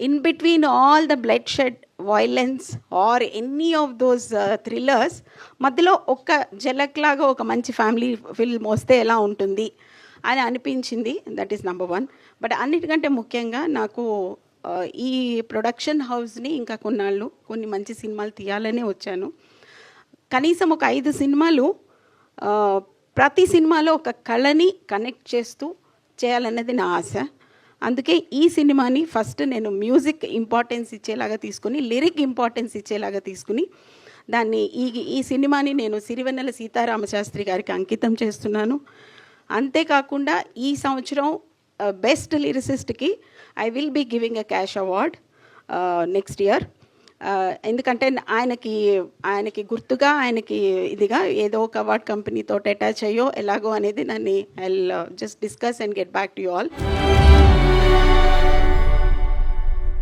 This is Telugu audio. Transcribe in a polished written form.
In between all the blood shed violence or any of those thrillers మధ్యలో ఒక జలక్ లాగా ఒక మంచి ఫ్యామిలీ ఫిల్మ్ వస్తే ఎలా ఉంటుంది అని అనిపించింది. That is number 1. బట్ అన్నిటికంటే ముఖ్యంగా నాకు ఈ ప్రొడక్షన్ హౌస్ని ఇంకా కొన్ని మంచి సినిమాలు తీయాలనే వచ్చాను. కనీసం ఒక 5 సినిమాలు, ప్రతి సినిమాలో ఒక కళని కనెక్ట్ చేస్తూ చేయాలన్నది నా ఆశ. అందుకే ఈ సినిమాని ఫస్ట్ నేను మ్యూజిక్ ఇంపార్టెన్స్ ఇచ్చేలాగా తీసుకుని, లిరిక్ ఇంపార్టెన్స్ ఇచ్చేలాగా తీసుకుని దాన్ని ఈ సినిమాని నేను సిరివెన్నెల సీతారామశాస్త్రి గారికి అంకితం చేస్తున్నాను. అంతేకాకుండా ఈ సంవత్సరం బెస్ట్ లిరిసిస్ట్కి I will be giving a cash award next year. ఎందుకంటే ఆయనకి గుర్తుగా, ఆయనకి ఇదిగా ఏదో ఒక అవార్డ్ కంపెనీతో అటాచ్ అయ్యో ఎలాగో అనేది దాన్ని I just discuss and get back to you all.